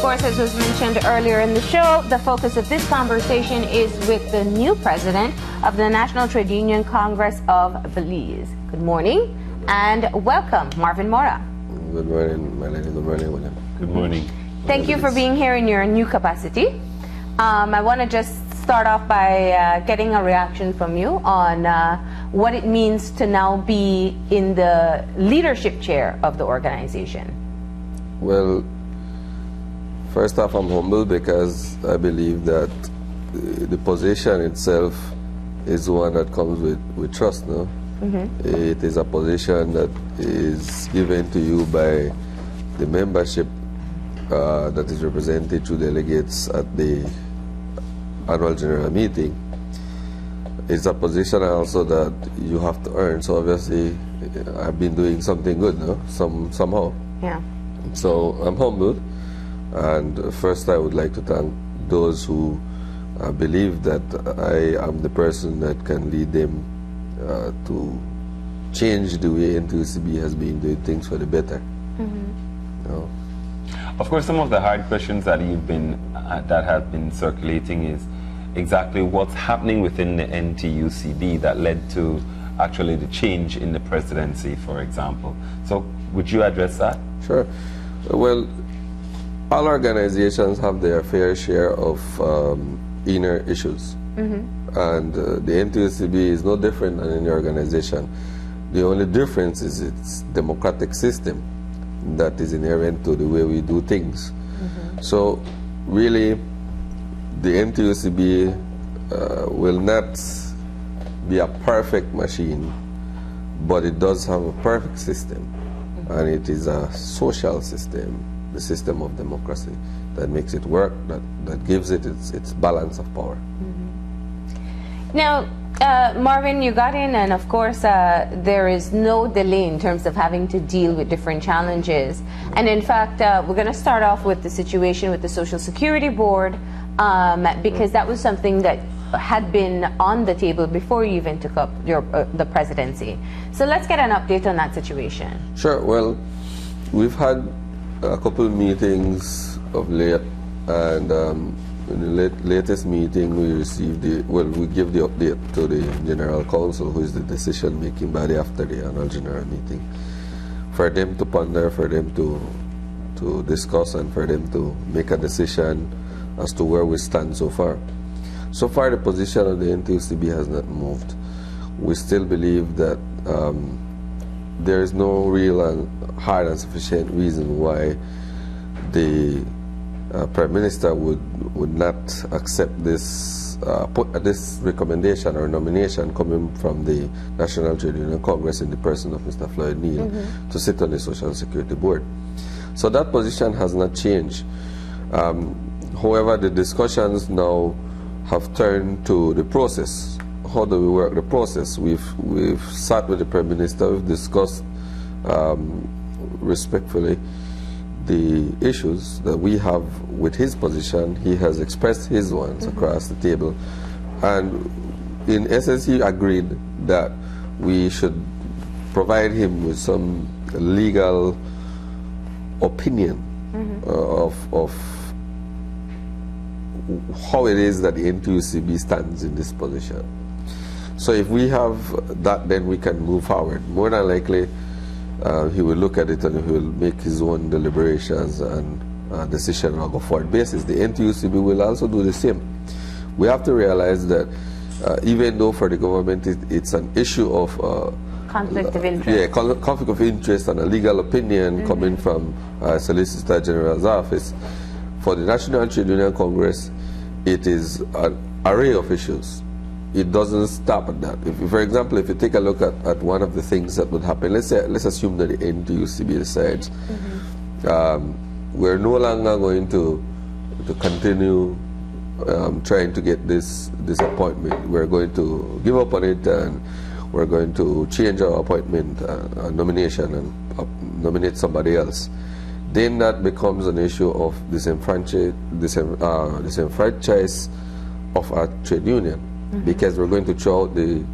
course, as was mentioned earlier in the show, the focus of this conversation is with the new president of the National Trade Union Congress of Belize. Good morning and welcome, Marvin Mora. Good morning, Melanie. Good morning, William. Good morning. Thank you for being here in your new capacity. I want to just start off by getting a reaction from you on what it means to now be in the leadership chair of the organization. Well, first off, I'm humbled because I believe that the position itself is one that comes with trust, no? Mm-hmm. It is a position that is given to you by the membership that is represented through delegates at the annual general meeting. It's a position also that you have to earn. So obviously, I've been doing something good, no? Somehow. Yeah. So I'm humbled, and first I would like to thank those who believe that I am the person that can lead them to change the way N.T.U.C.B has been doing things for the better. Mm-hmm. You know? Of course, some of the hard questions that that have been circulating is exactly what's happening within the N.T.U.C.B that led to actually the change in the presidency, for example. So would you address that? Sure. Well, all organizations have their fair share of inner issues. Mm-hmm. And the N.T.U.C.B is no different than any organization. The only difference is its democratic system that is inherent to the way we do things. Mm-hmm. So really, the N.T.U.C.B will not be a perfect machine, but it does have a perfect system. Mm-hmm. And it is a social system, the system of democracy, that makes it work, that gives it its balance of power. Mm-hmm. Now, Marvin, you got in, and of course there is no delay in terms of having to deal with different challenges. And in fact, we're going to start off with the situation with the Social Security Board, because that was something that had been on the table before you even took up the presidency. So let's get an update on that situation. Sure. Well, we've had a couple of meetings of late, and in the latest meeting, we received we give the update to the General Council, who is the decision-making body after the annual general meeting, for them to ponder, for them to discuss, and for them to make a decision as to where we stand so far. So far, the position of the N.T.U.C.B has not moved. We still believe that there is no real and hard and sufficient reason why the Prime Minister would not accept this this recommendation or nomination coming from the National Trade Union Congress in the person of Mr. Floyd Neal, mm-hmm. to sit on the Social Security Board. So that position has not changed. However, the discussions now have turned to the process. How do we work the process? We've sat with the Prime Minister, we've discussed respectfully the issues that we have with his position. He has expressed his ones, mm-hmm. across the table, and in essence he agreed that we should provide him with some legal opinion, mm-hmm. Of how it is that the N.T.U.C.B stands in this position. So if we have that, then we can move forward. More than likely, he will look at it and he will make his own deliberations and decision on a go-forward basis. The N.T.U.C.B will also do the same. We have to realize that even though for the government it's an issue of conflict of interest. Yeah, conflict of interest and a legal opinion, mm-hmm. coming from Solicitor General's office, for the National Trade Union Congress, it is an array of issues. It doesn't stop at that. If, for example, if you take a look at one of the things that would happen, let's assume that the N.T.U.C.B decides, mm-hmm. We're no longer going to continue trying to get this appointment. We're going to give up on it, and we're going to change our appointment nomination and nominate somebody else. Then that becomes an issue of disenfranchise of our trade union, mm-hmm. because we're going to throw out the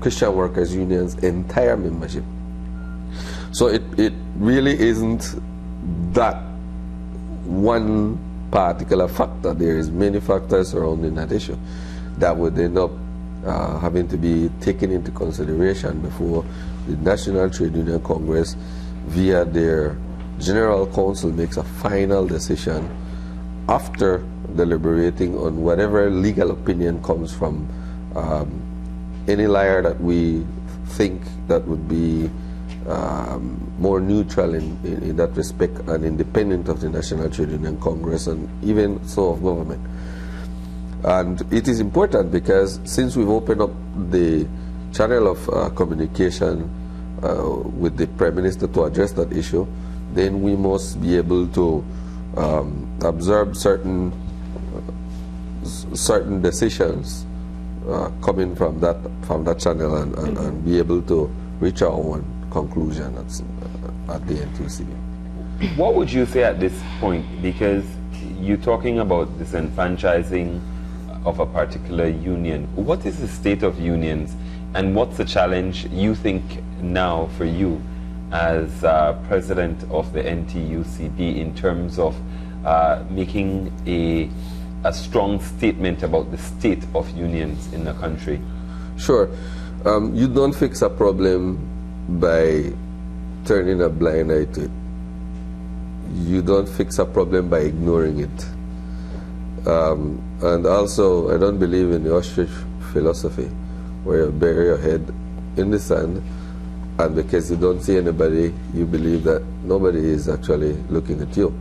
Christian Workers Union's entire membership. So it really isn't that one particular factor. There is many factors surrounding that issue that would end up having to be taken into consideration before the National Trade Union Congress, via their General Council, makes a final decision after deliberating on whatever legal opinion comes from any lawyer that we think that would be more neutral in that respect and independent of the National Trade Union Congress and even so of government. And it is important because since we've opened up the channel of communication with the Prime Minister to address that issue, then we must be able to observe certain decisions coming from that channel and be able to reach our own conclusion at the N.T.U.C.B. What would you say at this point? Because you're talking about disenfranchising of a particular union. What is the state of unions, and what's the challenge you think now for you as president of the N.T.U.C.B. in terms of making a strong statement about the state of unions in the country? Sure. You don't fix a problem by turning a blind eye to it. You don't fix a problem by ignoring it. And also, I don't believe in the ostrich philosophy, where you bury your head in the sand, and because you don't see anybody, you believe that nobody is actually looking at you.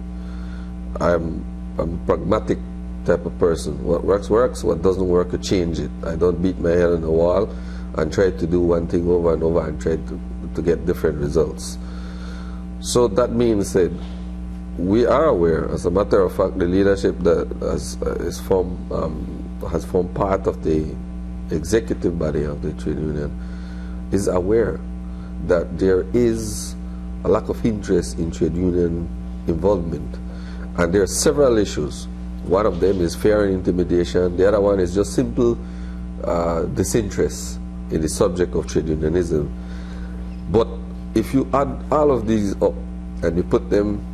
I'm a pragmatic type of person. What works, works. What doesn't work, you change it. I don't beat my head on the wall and try to do one thing over and over and try to get different results. So that means that we are aware. As a matter of fact, the leadership that has formed part of the executive body of the trade union is aware that there is a lack of interest in trade union involvement. And there are several issues. One of them is fear and intimidation. The other one is just simple disinterest in the subject of trade unionism. But if you add all of these up and you put them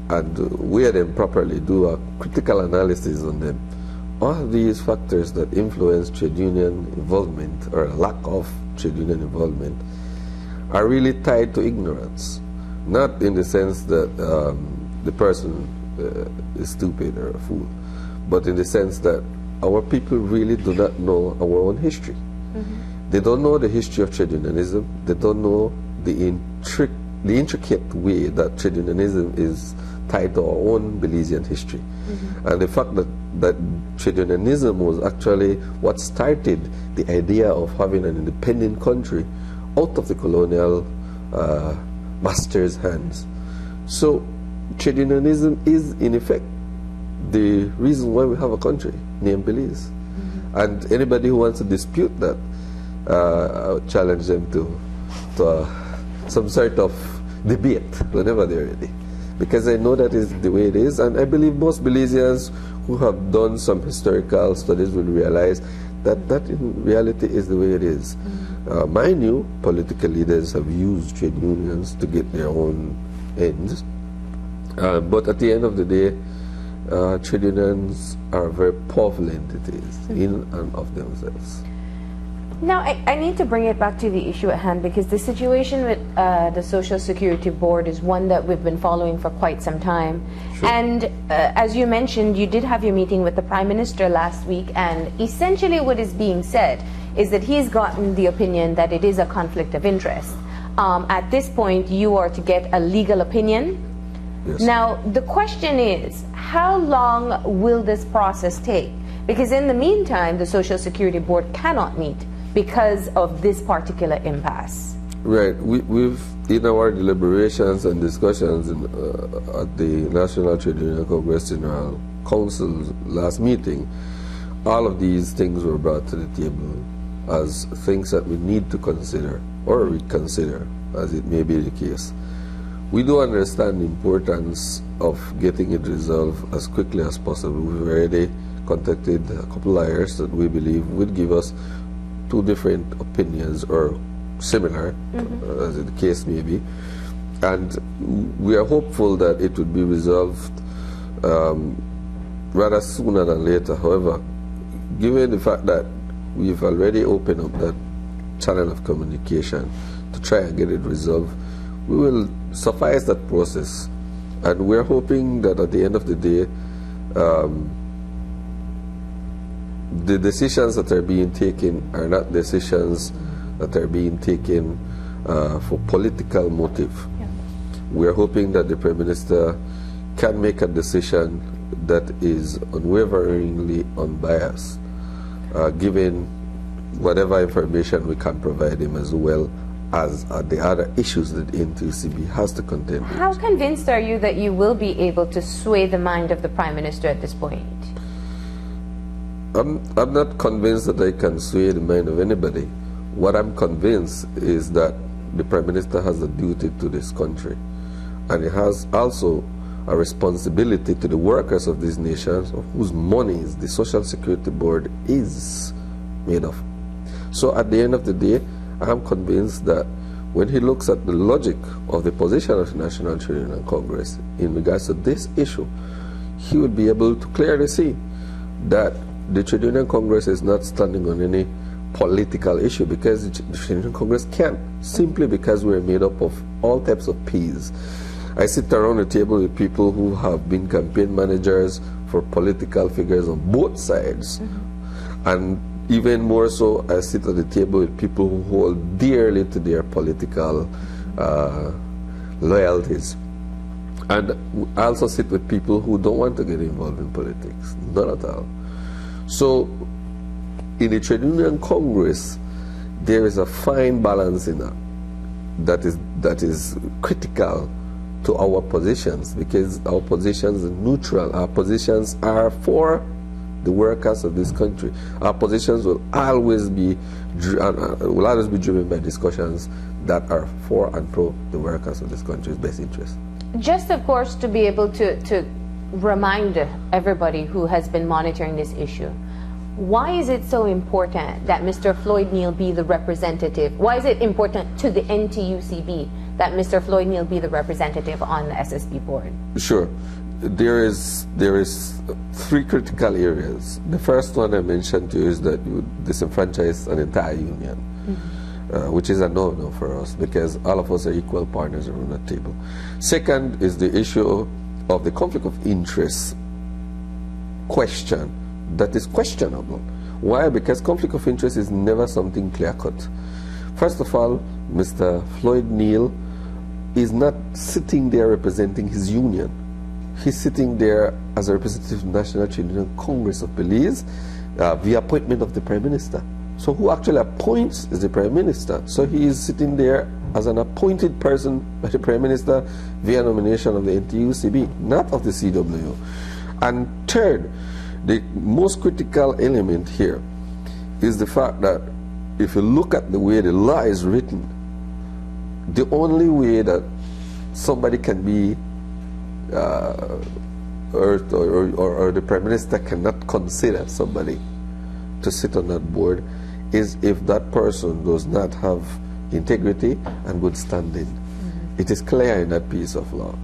and weigh them properly, do a critical analysis on them, all of these factors that influence trade union involvement or lack of trade union involvement are really tied to ignorance. Not in the sense that the person is stupid or a fool, but in the sense that our people really do not know our own history. They don't know the history of trade unionism. They don't know the intricate way that trade unionism is tied to our own Belizean history. And the fact that trade unionism was actually what started the idea of having an independent country out of the colonial master's hands. So trade unionism is in effect the reason why we have a country named Belize. And anybody who wants to dispute that, I would challenge them to some sort of debate whenever they're ready. Because I know that is the way it is, and I believe most Belizeans who have done some historical studies will realize that that in reality is the way it is. Mind you, political leaders have used trade unions to get their own ends, but at the end of the day, trade unions are very powerful entities in and of themselves. Now, I need to bring it back to the issue at hand, because the situation with the Social Security Board is one that we've been following for quite some time. Sure. And as you mentioned, you did have your meeting with the Prime Minister last week, and essentially what is being said is that he's gotten the opinion that it is a conflict of interest. At this point, you are to get a legal opinion. Yes. Now, the question is, how long will this process take? Because in the meantime, the Social Security Board cannot meet because of this particular impasse. Right. We've, in our deliberations and discussions at the National Trade Union Congress General Council's last meeting, all of these things were brought to the table as things that we need to consider or reconsider, as it may be the case. We do understand the importance of getting it resolved as quickly as possible. We've already contacted a couple of lawyers that we believe would give us two different opinions or similar, as the case may be, and we are hopeful that it would be resolved rather sooner than later. However, given the fact that we've already opened up that channel of communication to try and get it resolved, we will suffice that process. And we're hoping that at the end of the day, the decisions that are being taken are not decisions that are being taken for political motive. Yeah. We're hoping that the Prime Minister can make a decision that is unwaveringly unbiased, given whatever information we can provide him, as well as the other issues that N.T.U.C.B has to contend with. How convinced are you that you will be able to sway the mind of the Prime Minister at this point? I'm not convinced that I can sway the mind of anybody. What I'm convinced is that the Prime Minister has a duty to this country, and he has also a responsibility to the workers of these nations, of whose monies the Social Security Board is made of. So at the end of the day, I'm convinced that when he looks at the logic of the position of the National Trade Union Congress in regards to this issue, he would be able to clearly see that the Trade Union Congress is not standing on any political issue, because the Trade Union Congress can't, simply because we're made up of all types of peas. I sit around the table with people who have been campaign managers for political figures on both sides. And even more so, I sit at the table with people who hold dearly to their political loyalties. And I also sit with people who don't want to get involved in politics, not at all. So in the Trade Union Congress, there is a fine balance in that is critical to our positions, because our positions are neutral. Our positions are for the workers of this country. Our positions will always be driven by discussions that are for and pro the workers of this country's best interest. Just, of course, to be able to remind everybody who has been monitoring this issue, why is it so important that Mr. Floyd Neal be the representative? Why is it important to the N.T.U.C.B that Mr. Floyd Neal be the representative on the S.S.B board? Sure. There is three critical areas. The first one I mentioned to you is that you would disenfranchise an entire union, which is a no-no for us, because all of us are equal partners around the table. Second is the issue of the conflict of interest question that is questionable. Why? Because conflict of interest is never something clear-cut. First of all, Mr. Floyd Neal is not sitting there representing his union. He's sitting there as a representative of the National Trade Union Congress of Belize via appointment of the Prime Minister. So who actually appoints is the Prime Minister. So he is sitting there as an appointed person by the Prime Minister via nomination of the N.T.U.C.B, not of the CWO. And third, the most critical element here is the fact that if you look at the way the law is written, the only way that somebody can be or the Prime Minister cannot consider somebody to sit on that board is if that person does not have integrity and good standing. It is clear in that piece of law.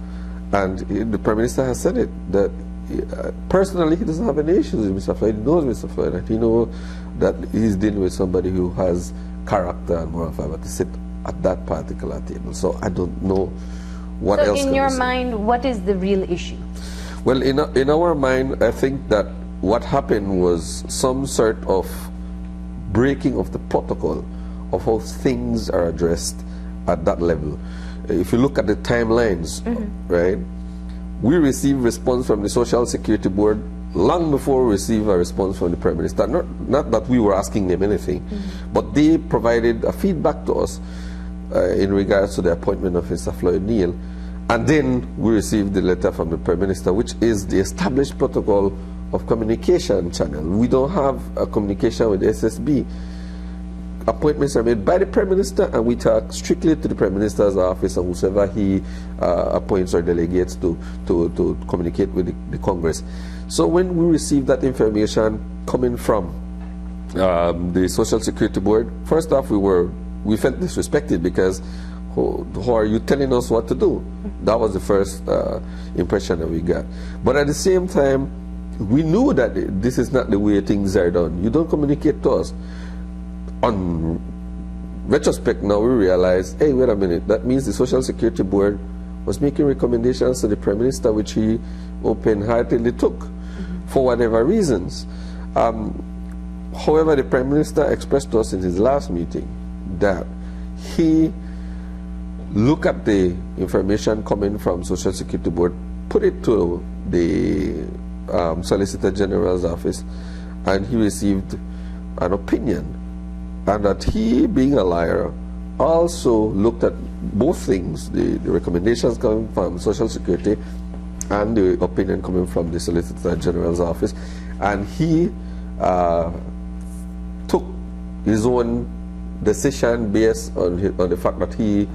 And the Prime Minister has said it, that personally he doesn't have any issues with Mr. Floyd. He knows Mr. Floyd, and he knows that he's dealing with somebody who has character and moral fiber to sit at that particular table. So I don't know what else. So in your mind, what is the real issue? Well, in our mind, I think that what happened was some sort of breaking of the protocol of how things are addressed at that level. If you look at the timelines, right, we received response from the Social Security Board long before we received a response from the Prime Minister. Not that we were asking them anything, but they provided a feedback to us in regards to the appointment of Mr. Floyd Neal. And then we received the letter from the Prime Minister, which is the established protocol of communication channel. We don't have a communication with S.S.B. Appointments are made by the Prime Minister, and we talk strictly to the Prime Minister's office and whoever he appoints or delegates to communicate with the Congress. So when we received that information coming from the Social Security Board, first off we felt disrespected, because Who are you telling us what to do? That was the first impression that we got. But at the same time, we knew that this is not the way things are done. You don't communicate to us. On retrospect now, we realize, hey, wait a minute, that means the Social Security Board was making recommendations to the Prime Minister, which he open-heartedly took for whatever reasons. However, the Prime Minister expressed to us in his last meeting that he looked at the information coming from Social Security Board, put it to the Solicitor General's office, and he received an opinion, and that he, being a lawyer, also looked at both things, the recommendations coming from Social Security and the opinion coming from the Solicitor General's office, and he took his own decision based on the fact that he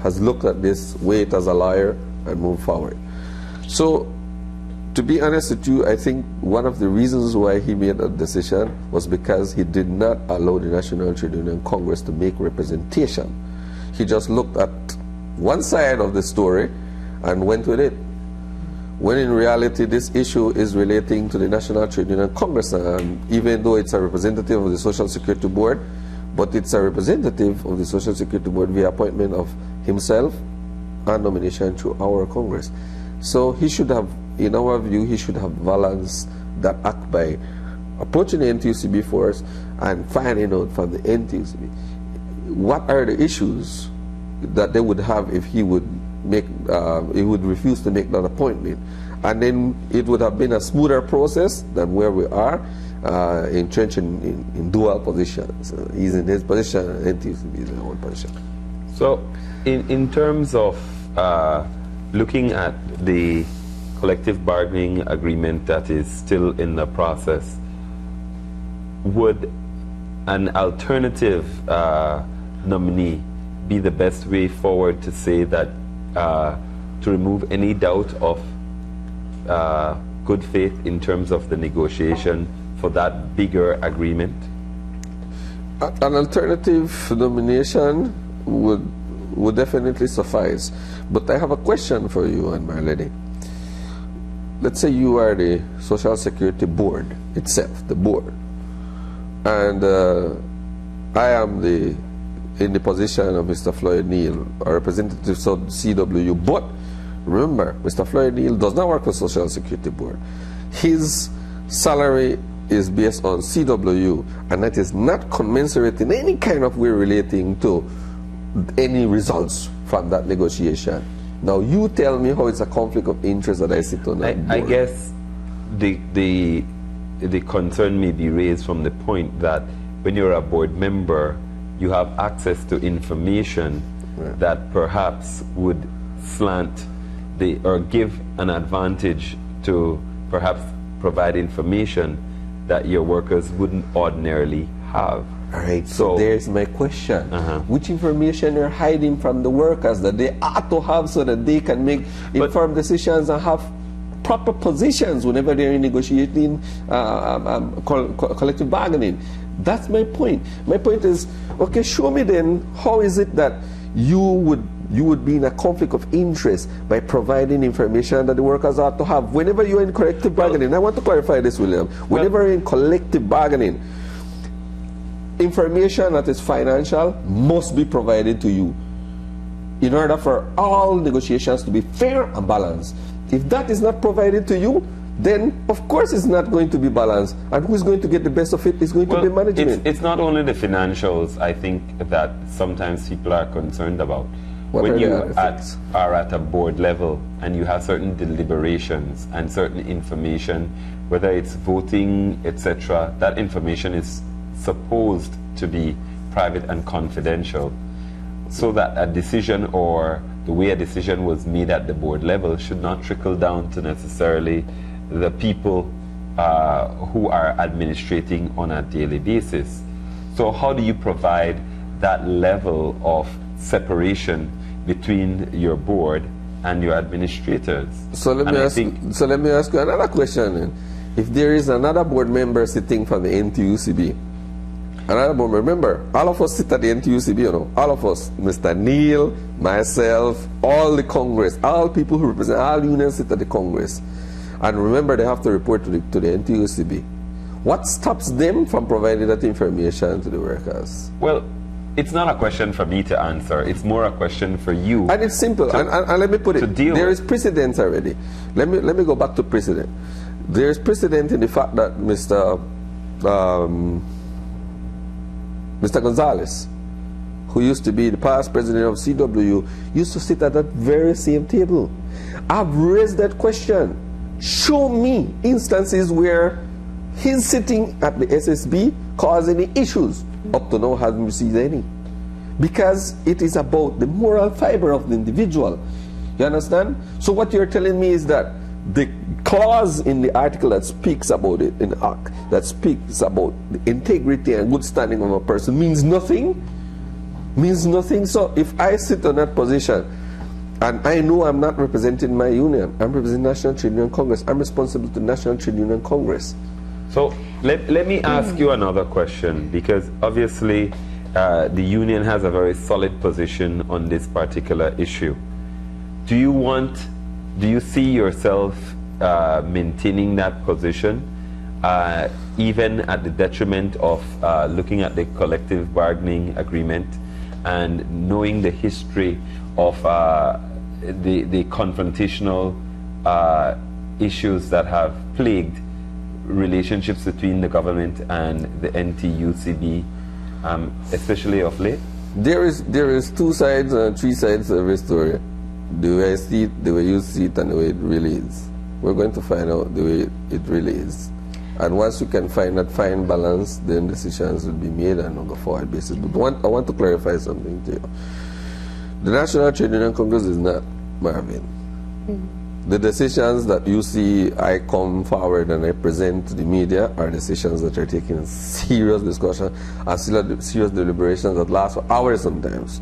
has looked at this, weighed as a lawyer, and moved forward. So, to be honest with you, I think one of the reasons why he made that decision was because he did not allow the National Trade Union Congress to make representation. He just looked at one side of the story and went with it, when in reality this issue is relating to the National Trade Union Congress, and even though it's a representative of the Social Security Board, but it's a representative of the Social Security Board via appointment of himself and nomination through our Congress. So he should have, in our view, he should have balanced that act by approaching the N.T.U.C.B first and finding out from the N.T.U.C.B what are the issues that they would have if he would make, he would refuse to make that appointment. And then it would have been a smoother process than where we are, entrenched in dual positions. He's in his position and N.T.U.C.B is in his own position. So in terms of looking at the collective bargaining agreement that is still in the process, would an alternative nominee be the best way forward to say that, to remove any doubt of good faith in terms of the negotiation for that bigger agreement? An alternative nomination would definitely suffice. But I have a question for you, and my lady. Let's say you are the Social Security Board itself, the board, and I am in the position of Mr. Floyd Neal, a representative of CWU. But remember, Mr. Floyd Neal does not work for Social Security Board. His salary is based on CWU, and that is not commensurate in any kind of way relating to any results from that negotiation. Now you tell me how it's a conflict of interest that I sit on that board. I guess the concern may be raised from the point that when you're a board member, you have access to information that perhaps would slant or give an advantage to perhaps provide information that your workers wouldn't ordinarily have. All right, so there's my question. Which information are hiding from the workers that they ought to have so that they can make informed decisions and have proper positions whenever they're in negotiating collective bargaining? That's my point. My point is, okay, show me then how is it that you would be in a conflict of interest by providing information that the workers ought to have whenever you're in collective bargaining. I want to clarify this, William. Whenever you're in collective bargaining, information that is financial must be provided to you in order for all negotiations to be fair and balanced. If that is not provided to you, then of course it's not going to be balanced, and who's going to get the best of it is going to be management. It's not only the financials, I think, that sometimes people are concerned about. When you are at a board level and you have certain deliberations and certain information, whether it's voting, etc., that information is supposed to be private and confidential, so that a decision or the way a decision was made at the board level should not trickle down to necessarily the people who are administrating on a daily basis. So how do you provide that level of separation between your board and your administrators? So let me ask you another question then. If there is another board member sitting from the N.T.U.C.B And I remember, all of us sit at the N.T.U.C.B, you know, all of us, Mr. Neil, myself, all the Congress, all people who represent, all unions sit at the Congress. And remember, they have to report to the N.T.U.C.B. What stops them from providing that information to the workers? Well, it's not a question for me to answer. It's more a question for you. And it's simple. And let me put it, there is precedent already. Let me go back to precedent. There is precedent in the fact that Mr. Gonzalez, who used to be the past president of CW, used to sit at that very same table. I've raised that question. Show me instances where he's sitting at the S.S.B. causing any issues. Up to now hasn't received any. Because it is about the moral fiber of the individual. You understand? So what you're telling me is that the clause in the article that speaks about it, in the Act, that speaks about the integrity and good standing of a person means nothing? Means nothing? So if I sit on that position, and I know I'm not representing my union, I'm representing National Trade Union Congress, I'm responsible to National Trade Union Congress. So let me ask you another question, because obviously the union has a very solid position on this particular issue. Do you see yourself maintaining that position, even at the detriment of looking at the collective bargaining agreement and knowing the history of the confrontational issues that have plagued relationships between the government and the N.T.U.C.B, especially of late? There is two sides and three sides of every story. The way I see it, the way you see it, and the way it really is. We're going to find out the way it really is. And once we can find that fine balance, then decisions will be made on a go-forward basis. But I want to clarify something to you. The National Trade Union Congress is not Marvin. The decisions that you see I come forward and I present to the media are decisions that are taking serious discussion and serious deliberations that last for hours sometimes.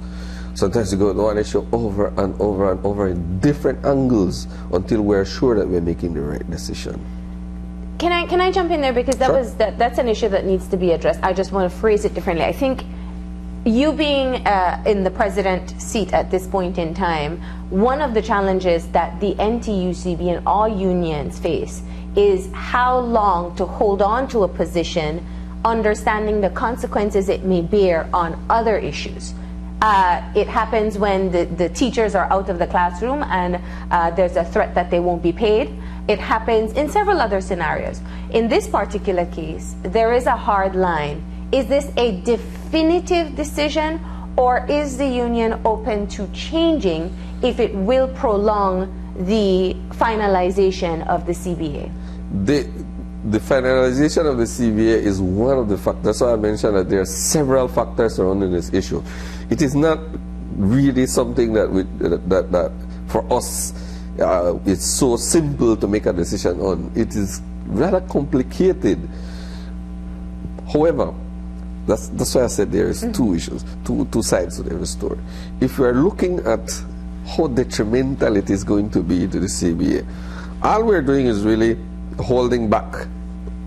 Sometimes you go to one issue over and over and over in different angles until we're sure that we're making the right decision. Can I jump in there, because that's an issue that needs to be addressed. I just want to phrase it differently. I think you being in the president seat at this point in time, one of the challenges that the N.T.U.C.B and all unions face is how long to hold on to a position, understanding the consequences it may bear on other issues. It happens when the teachers are out of the classroom and there's a threat that they won't be paid. It happens in several other scenarios. In this particular case, there is a hard line. Is this a definitive decision, or is the union open to changing if it will prolong the finalization of the CBA? The finalization of the CBA is one of the factors. That's why I mentioned that there are several factors surrounding this issue. It is not really something that for us it's so simple to make a decision on. It is rather complicated. However, that's why I said there is two issues, two sides to every story. If we are looking at how detrimental it is going to be to the CBA, all we're doing is really holding back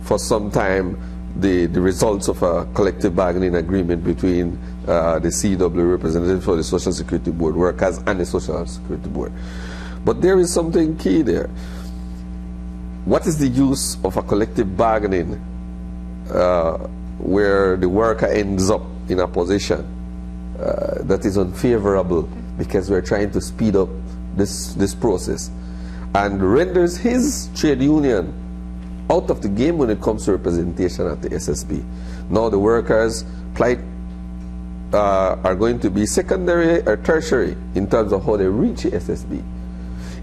for some time the results of a collective bargaining agreement between the CW representatives for the Social Security Board workers and the Social Security Board. But there is something key there. What is the use of a collective bargaining where the worker ends up in a position that is unfavorable because we're trying to speed up this process, and renders his trade union out of the game when it comes to representation at the S.S.B. Now the workers' plight are going to be secondary or tertiary in terms of how they reach the S.S.B.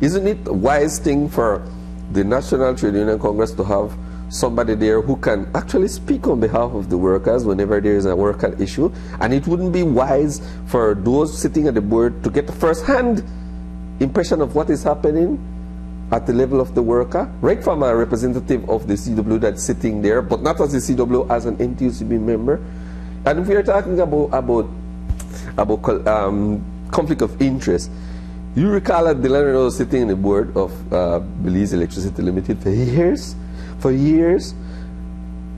Isn't it a wise thing for the National Trade Union Congress to have somebody there who can actually speak on behalf of the workers whenever there is a worker issue? And it wouldn't be wise for those sitting at the board to get a first-hand impression of what is happening at the level of the worker, right from a representative of the CW that's sitting there, but not as the CW, as an N.T.U.C.B member. And if we are talking about conflict of interest, you recall that Dylan was sitting in the board of Belize Electricity Limited for years.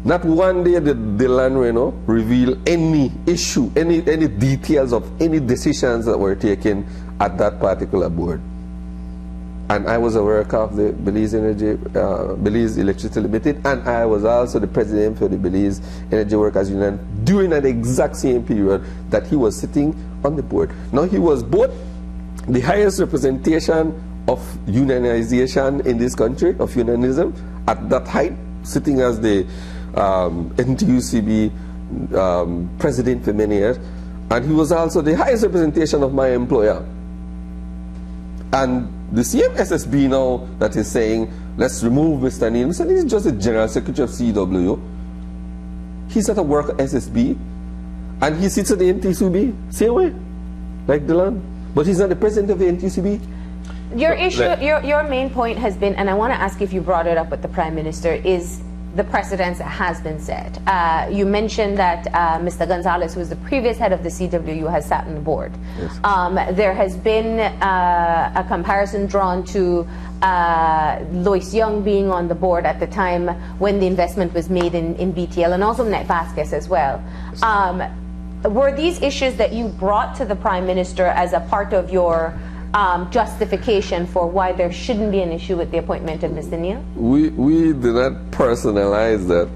Not one day did Dylan Reno reveal any issue, any details of any decisions that were taken at that particular board. And I was a worker of the Belize Electricity Limited, and I was also the president for the Belize Energy Workers Union during that exact same period that he was sitting on the board. Now he was both the highest representation of unionization in this country, of unionism, at that height, sitting as the N.T.U.C.B president for many years, and he was also the highest representation of my employer. And the same S.S.B now that is saying, let's remove Mr. Neil. Mr. Neil is just the General Secretary of CW. He's at a work at S.S.B, and he sits at the N.T.U.C.B, same way, like Dylan. But he's not the president of the N.T.U.C.B. Your issue, your main point has been, and I want to ask if you brought it up with the Prime Minister, is the precedence that has been set. You mentioned that Mr. Gonzalez, who was the previous head of the CWU, has sat on the board. Yes. There has been a comparison drawn to Lois Young being on the board at the time when the investment was made in BTL, and also Net Vasquez as well. Were these issues that you brought to the Prime Minister as a part of your justification for why there shouldn't be an issue with the appointment of Mr. Neil? We do not personalize that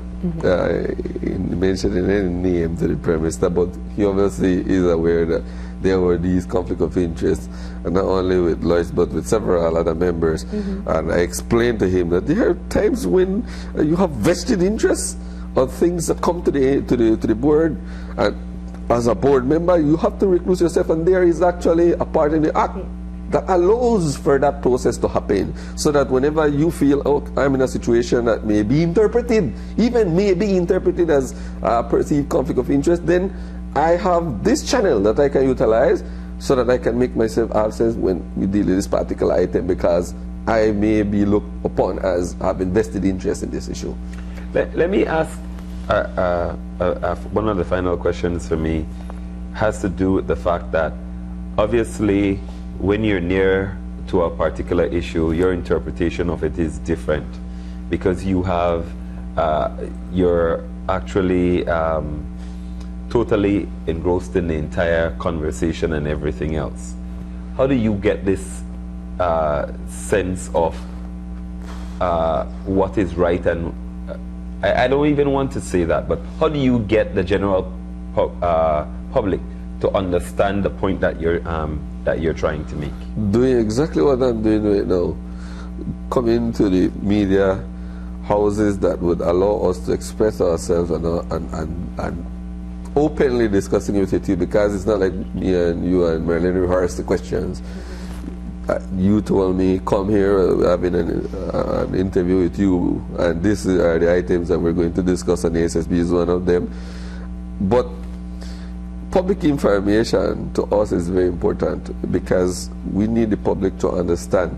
in mentioning any name to the Prime Minister, but he obviously is aware that there were these conflict of interest, and not only with Lois but with several other members. And I explained to him that there are times when you have vested interests of things that come to the board, and as a board member you have to recluse yourself, and there is actually a part in the act that allows for that process to happen, so that whenever you feel, oh, I'm in a situation that may be interpreted, even may be interpreted as a perceived conflict of interest, then I have this channel that I can utilize so that I can make myself absent when we deal with this particular item, because I may be looked upon as having vested interest in this issue. Let me ask one of the final questions for me has to do with the fact that obviously when you're near to a particular issue, your interpretation of it is different, because you have you're actually totally engrossed in the entire conversation and everything else. How do you get this sense of what is right? And I don't even want to say that, but how do you get the general public to understand the point that you're trying to make? Doing exactly what I'm doing right now. Coming to the media houses that would allow us to express ourselves and openly discussing it with you, because it's not like me and you and Marilyn rehearse the questions. You told me, come here, having an interview with you, and these are the items that we're going to discuss, and the S.S.B is one of them. But public information to us is very important, because we need the public to understand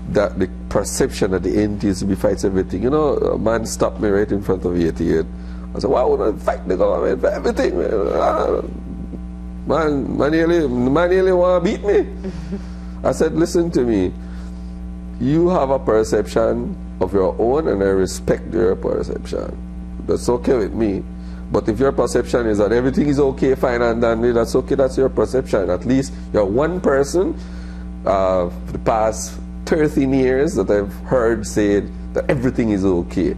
that the perception that the N.T.U.C.B fights everything. You know, a man stopped me right in front of 88. I said, why would I fight the government for everything? Man nearly want to beat me. I said, listen to me. You have a perception of your own, and I respect your perception. That's okay with me. But if your perception is that everything is okay, fine and dandy, that's okay, that's your perception. At least you're one person for the past 13 years that I've heard say that everything is okay.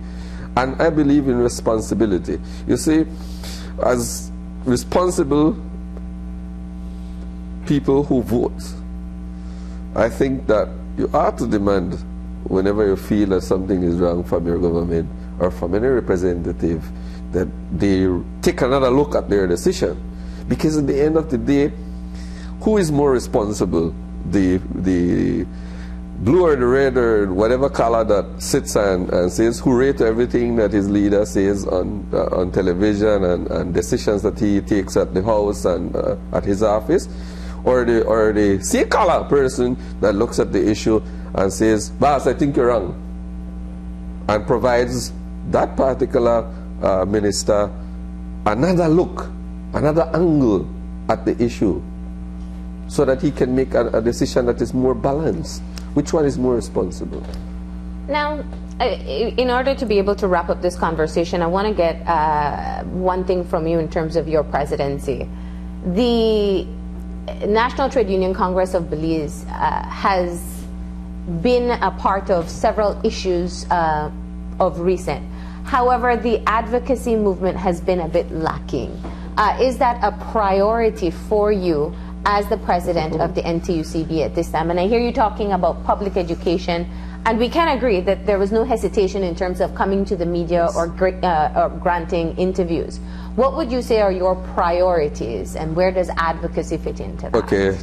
And I believe in responsibility. You see, as responsible people who vote, I think that you ought to demand, whenever you feel that something is wrong from your government or from any representative, that they take another look at their decision. Because at the end of the day, who is more responsible? The blue or the red or whatever color that sits and says hooray to everything that his leader says on television and decisions that he takes at the house and at his office, or the same color person that looks at the issue and says, boss, I think you're wrong, and provides that particular minister another look, another angle at the issue, so that he can make a decision that is more balanced. Which one is more responsible? Now, in order to be able to wrap up this conversation, I want to get one thing from you in terms of your presidency. The National Trade Union Congress of Belize has been a part of several issues of recent. However, the advocacy movement has been a bit lacking. Is that a priority for you as the president of the N.T.U.C.B at this time? And I hear you talking about public education, and we can agree that there was no hesitation in terms of coming to the media or granting interviews. What would you say are your priorities, and where does advocacy fit into that? Okay,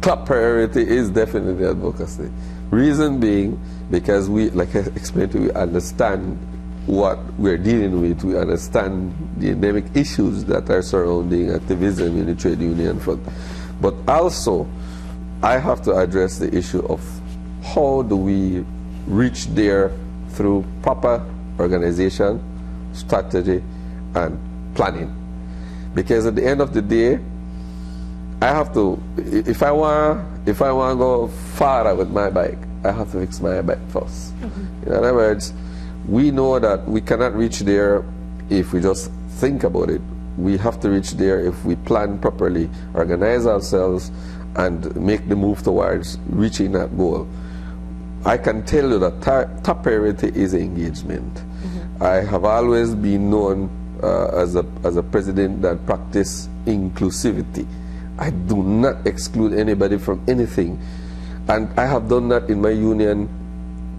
top priority is definitely advocacy. Reason being, because we, like I explained to you, understand what we're dealing with. We understand the endemic issues that are surrounding activism in the trade union front. But also, I have to address the issue of how do we reach there through proper organization, strategy, and planning. Because at the end of the day, I have to, if I want to go farther with my bike, I have to fix my bike first. In other words, we know that we cannot reach there if we just think about it. We have to reach there if we plan properly, organize ourselves, and make the move towards reaching that goal. I can tell you that top priority is engagement. I have always been known as a president that practices inclusivity. I do not exclude anybody from anything. And I have done that in my union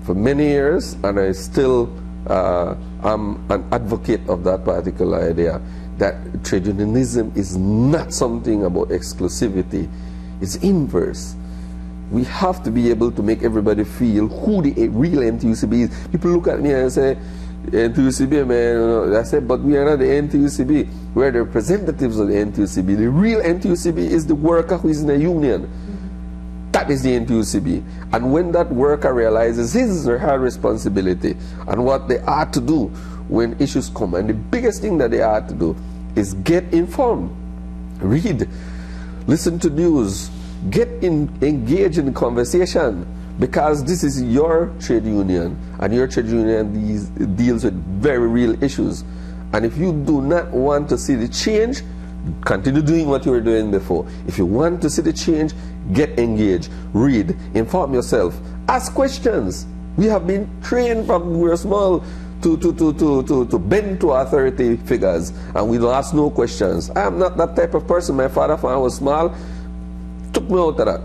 for many years, and I still am an advocate of that particular idea, that trade unionism is not something about exclusivity. It's inverse. We have to be able to make everybody feel who the real N.T.U.C.B is. People look at me and say, N.T.U.C.B, man, I said, but we are not the N.T.U.C.B. We are the representatives of the N.T.U.C.B. The real N.T.U.C.B is the worker who is in a union. That is the N.T.U.C.B. And when that worker realizes his or her responsibility and what they are to do when issues come, and the biggest thing that they are to do is get informed, read, listen to news, engage in conversation, because this is your trade union, and your trade union deals with very real issues. And if you do not want to see the change, continue doing what you were doing before. If you want to see the change, get engaged, read, inform yourself, ask questions. We have been trained from we were small to bend to authority figures, and we don't ask no questions. I am not that type of person. My father, when I was small, took me out of that.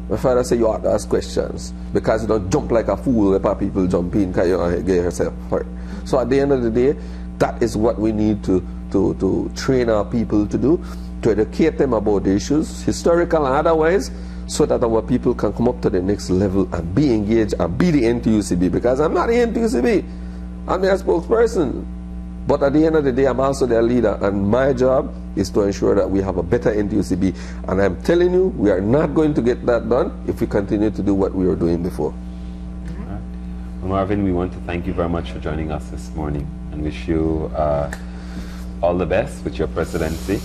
My father said you ought to ask questions, because you don't jump like a fool if people jump in because you get yourself hurt. So at the end of the day, that is what we need to train our people to do, to educate them about the issues, historical and otherwise, so that our people can come up to the next level and be engaged and be the N.T.U.C.B, because I'm not the N.T.U.C.B. I'm their spokesperson. But at the end of the day, I'm also their leader, and my job is to ensure that we have a better N.T.U.C.B. And I'm telling you, we are not going to get that done if we continue to do what we were doing before. All right. Well, Marvin, we want to thank you very much for joining us this morning, and wish you all the best with your presidency,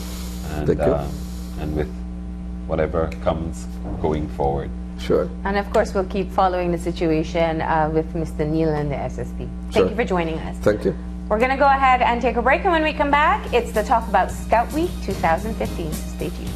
and with whatever comes going forward. Sure. And of course, we'll keep following the situation with Mr. Neil and the S.S.B. Thank you for joining us. Thank you. We're going to go ahead and take a break, and when we come back, it's the Talk About Scout Week 2015. Stay tuned.